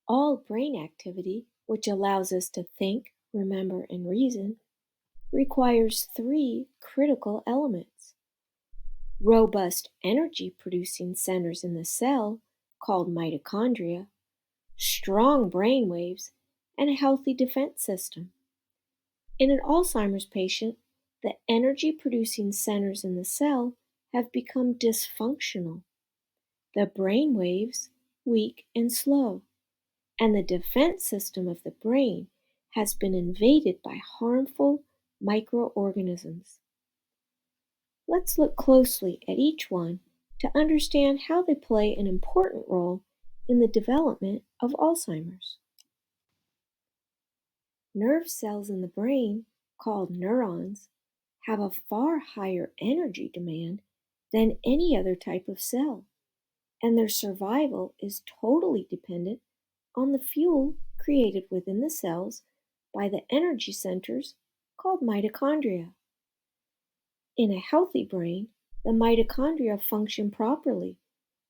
All brain activity, which allows us to think, remember, and reason, requires three critical elements: robust energy producing centers in the cell, called mitochondria, strong brain waves, and a healthy defense system. In an Alzheimer's patient, the energy producing centers in the cell have become dysfunctional, the brain waves weak and slow, and the defense system of the brain has been invaded by harmful microorganisms. Let's look closely at each one to understand how they play an important role in the development of Alzheimer's. Nerve cells in the brain, called neurons, have a far higher energy demand than any other type of cell, and their survival is totally dependent on the fuel created within the cells by the energy centers called mitochondria. In a healthy brain, the mitochondria function properly,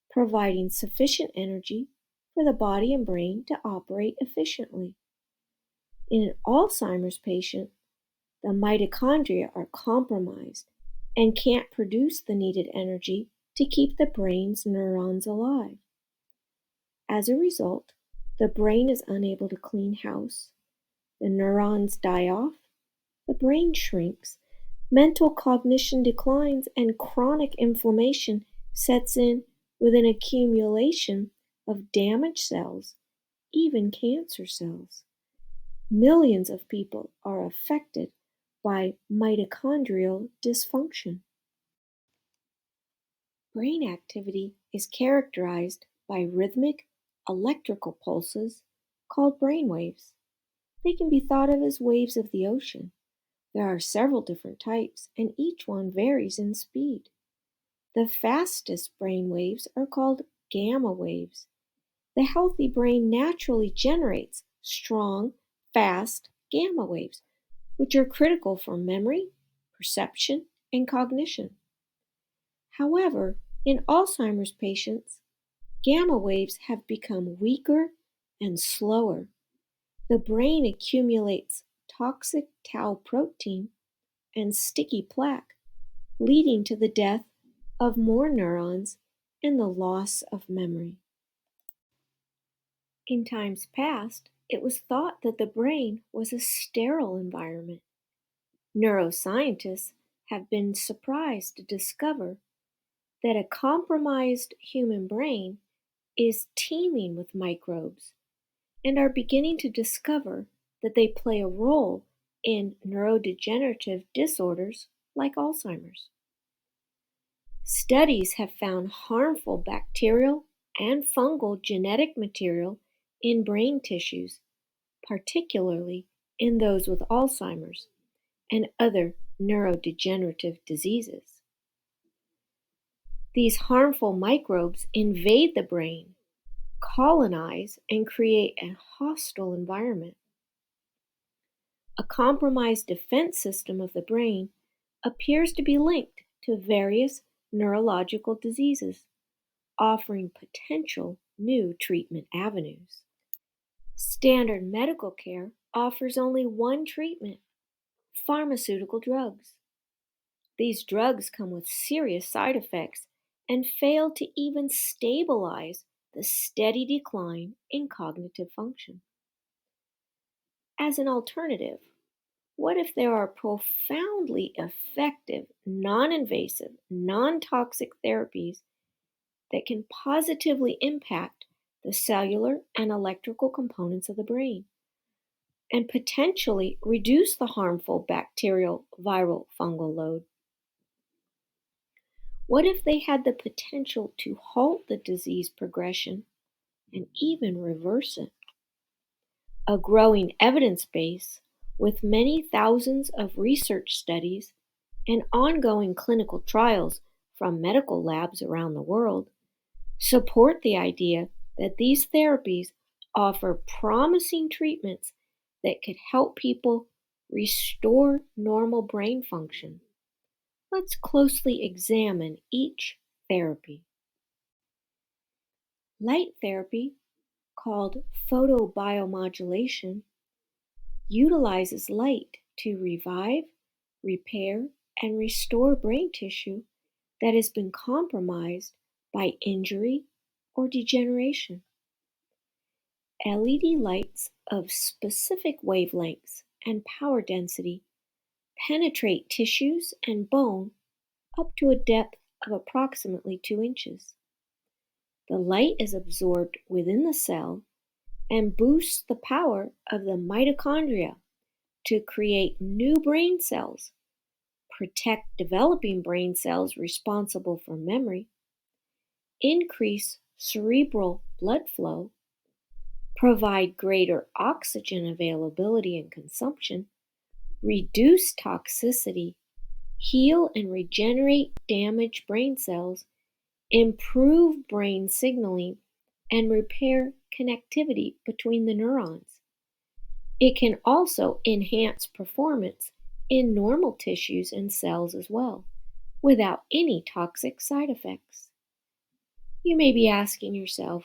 providing sufficient energy for the body and brain to operate efficiently. In an Alzheimer's patient, the mitochondria are compromised and can't produce the needed energy to keep the brain's neurons alive. As a result, the brain is unable to clean house, the neurons die off, the brain shrinks, mental cognition declines, and chronic inflammation sets in with an accumulation of damaged cells, even cancer cells. Millions of people are affected by mitochondrial dysfunction. Brain activity is characterized by rhythmic electrical pulses called brain waves. They can be thought of as waves of the ocean. There are several different types, and each one varies in speed. The fastest brain waves are called gamma waves. The healthy brain naturally generates strong, fast gamma waves, which are critical for memory, perception, and cognition. However, in Alzheimer's patients, gamma waves have become weaker and slower. The brain accumulates toxic tau protein and sticky plaque, leading to the death of more neurons and the loss of memory. In times past, it was thought that the brain was a sterile environment. Neuroscientists have been surprised to discover that a compromised human brain is teeming with microbes and are beginning to discover that they play a role in neurodegenerative disorders like Alzheimer's. Studies have found harmful bacterial and fungal genetic material in brain tissues, particularly in those with Alzheimer's and other neurodegenerative diseases. These harmful microbes invade the brain, colonize, and create a hostile environment. A compromised defense system of the brain appears to be linked to various neurological diseases, offering potential new treatment avenues. Standard medical care offers only one treatment: pharmaceutical drugs. These drugs come with serious side effects and fail to even stabilize the steady decline in cognitive function. As an alternative, what if there are profoundly effective, non invasive, non toxic therapies that can positively impact the cellular and electrical components of the brain and potentially reduce the harmful bacterial, viral, fungal load? What if they had the potential to halt the disease progression and even reverse it? A growing evidence base with many thousands of research studies and ongoing clinical trials from medical labs around the world support the idea that these therapies offer promising treatments that could help people restore normal brain function. Let's closely examine each therapy. Light therapy, called photobiomodulation, utilizes light to revive, repair, and restore brain tissue that has been compromised by injury or degeneration. LED lights of specific wavelengths and power density penetrate tissues and bone up to a depth of approximately 2 inches. The light is absorbed within the cell and boosts the power of the mitochondria to create new brain cells, protect developing brain cells responsible for memory, increase cerebral blood flow, provide greater oxygen availability and consumption, reduce toxicity, heal and regenerate damaged brain cells, improve brain signaling, and repair connectivity between the neurons. It can also enhance performance in normal tissues and cells as well, without any toxic side effects. You may be asking yourself,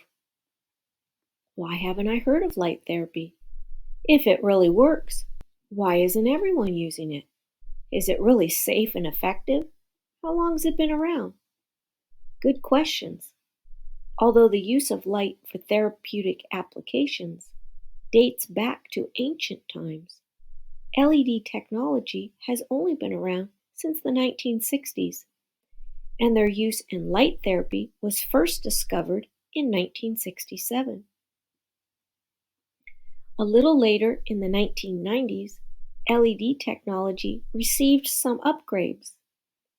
why haven't I heard of light therapy? If it really works, why isn't everyone using it? Is it really safe and effective? How long has it been around? Good questions. Although the use of light for therapeutic applications dates back to ancient times, LED technology has only been around since the 1960s, and their use in light therapy was first discovered in 1967. A little later in the 1990s, LED technology received some upgrades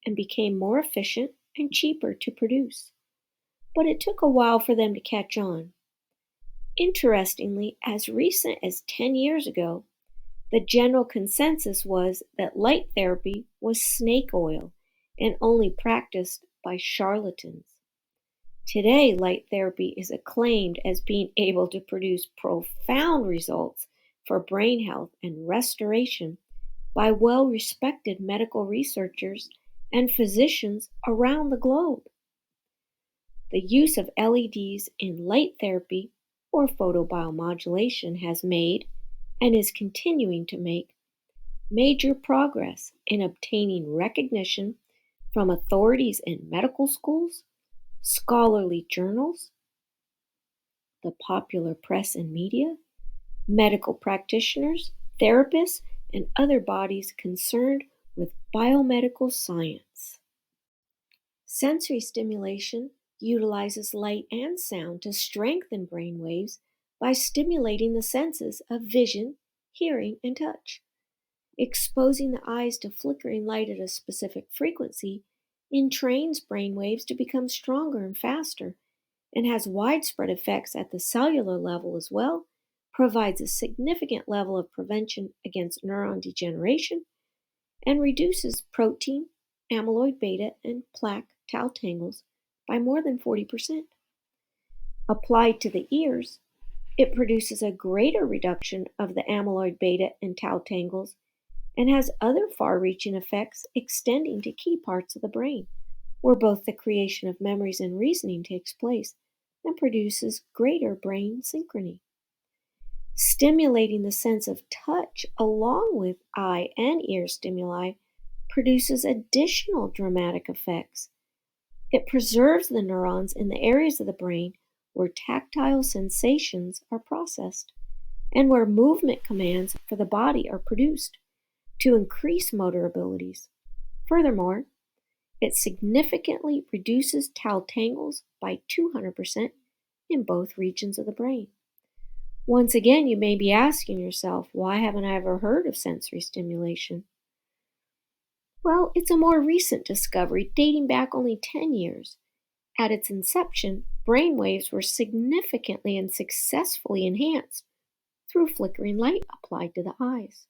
and became more efficient and cheaper to produce, but it took a while for them to catch on. Interestingly, as recent as 10 years ago, the general consensus was that light therapy was snake oil and only practiced by charlatans. Today, light therapy is acclaimed as being able to produce profound results for brain health and restoration by well-respected medical researchers and physicians around the globe. The use of LEDs in light therapy or photobiomodulation has made, and is continuing to make, major progress in obtaining recognition from authorities in medical schools, scholarly journals, the popular press and media, medical practitioners, therapists, and other bodies concerned with biomedical science. Sensory stimulation utilizes light and sound to strengthen brain waves by stimulating the senses of vision, hearing, and touch. Exposing the eyes to flickering light at a specific frequency entrains brain waves to become stronger and faster, and has widespread effects at the cellular level as well, provides a significant level of prevention against neuron degeneration, and reduces protein, amyloid beta, and plaque tau tangles by more than 40%. Applied to the ears, it produces a greater reduction of the amyloid beta and tau tangles and has other far-reaching effects extending to key parts of the brain, where both the creation of memories and reasoning takes place, and produces greater brain synchrony. Stimulating the sense of touch along with eye and ear stimuli produces additional dramatic effects. It preserves the neurons in the areas of the brain where tactile sensations are processed and where movement commands for the body are produced to increase motor abilities. Furthermore, it significantly reduces tau tangles by 200% in both regions of the brain. Once again, you may be asking yourself, why haven't I ever heard of sensory stimulation? Well, it's a more recent discovery dating back only 10 years. At its inception, brain waves were significantly and successfully enhanced through flickering light applied to the eyes.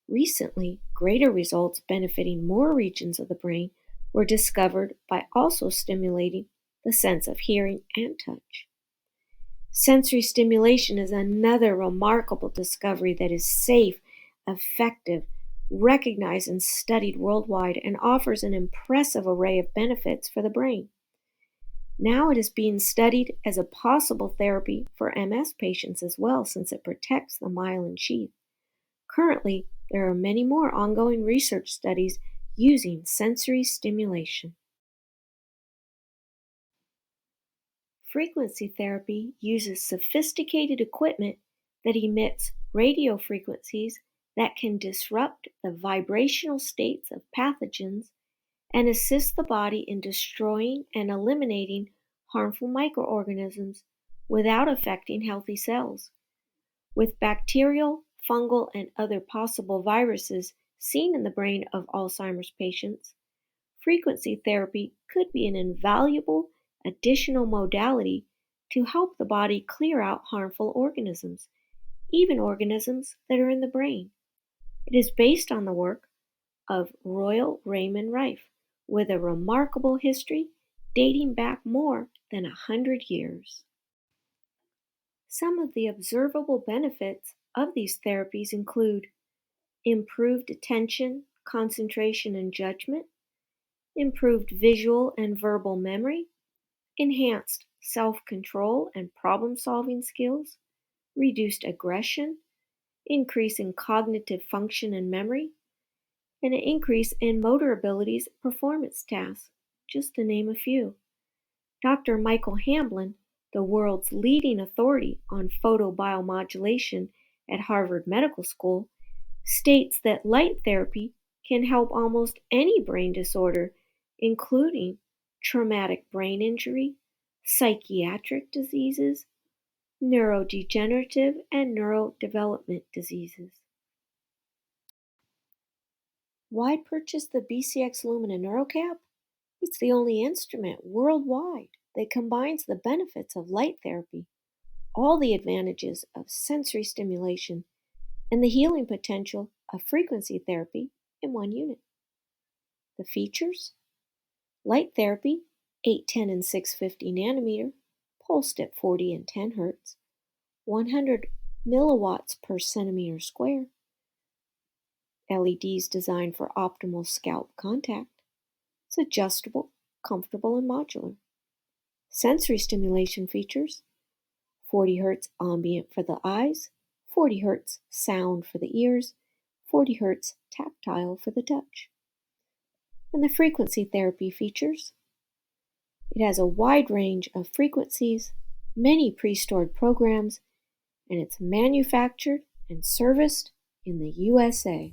Recently, greater results benefiting more regions of the brain were discovered by also stimulating the sense of hearing and touch. Sensory stimulation is another remarkable discovery that is safe, effective, recognized, and studied worldwide, and offers an impressive array of benefits for the brain. Now it is being studied as a possible therapy for MS patients as well, since it protects the myelin sheath. Currently, there are many more ongoing research studies using sensory stimulation. Frequency therapy uses sophisticated equipment that emits radio frequencies that can disrupt the vibrational states of pathogens and assist the body in destroying and eliminating harmful microorganisms without affecting healthy cells. With bacterial, fungal, and other possible viruses seen in the brain of Alzheimer's patients, frequency therapy could be an invaluable additional modality to help the body clear out harmful organisms, even organisms that are in the brain. It is based on the work of Royal Raymond Rife, with a remarkable history dating back more than 100 years. Some of the observable benefits of these therapies include improved attention, concentration, and judgment, improved visual and verbal memory, enhanced self-control and problem-solving skills, reduced aggression, increase in cognitive function and memory, and an increase in motor abilities performance tasks, just to name a few. Dr. Michael Hamblin, the world's leading authority on photobiomodulation at Harvard Medical School, states that light therapy can help almost any brain disorder, including traumatic brain injury, psychiatric diseases, neurodegenerative, and neurodevelopment diseases. Why purchase the BCX Lumina Neuro? It's the only instrument worldwide that combines the benefits of light therapy, all the advantages of sensory stimulation, and the healing potential of frequency therapy in one unit. The features: light therapy, 8, 10, and 650 nanometer, pulsed at 40 and 10 Hz, 100 milliwatts per centimeter square, LEDs designed for optimal scalp contact. It's adjustable, comfortable, and modular. Sensory stimulation features: 40 Hz ambient for the eyes, 40 Hz sound for the ears, 40 Hz tactile for the touch. And the frequency therapy features: it has a wide range of frequencies, many pre-stored programs, and it's manufactured and serviced in the USA.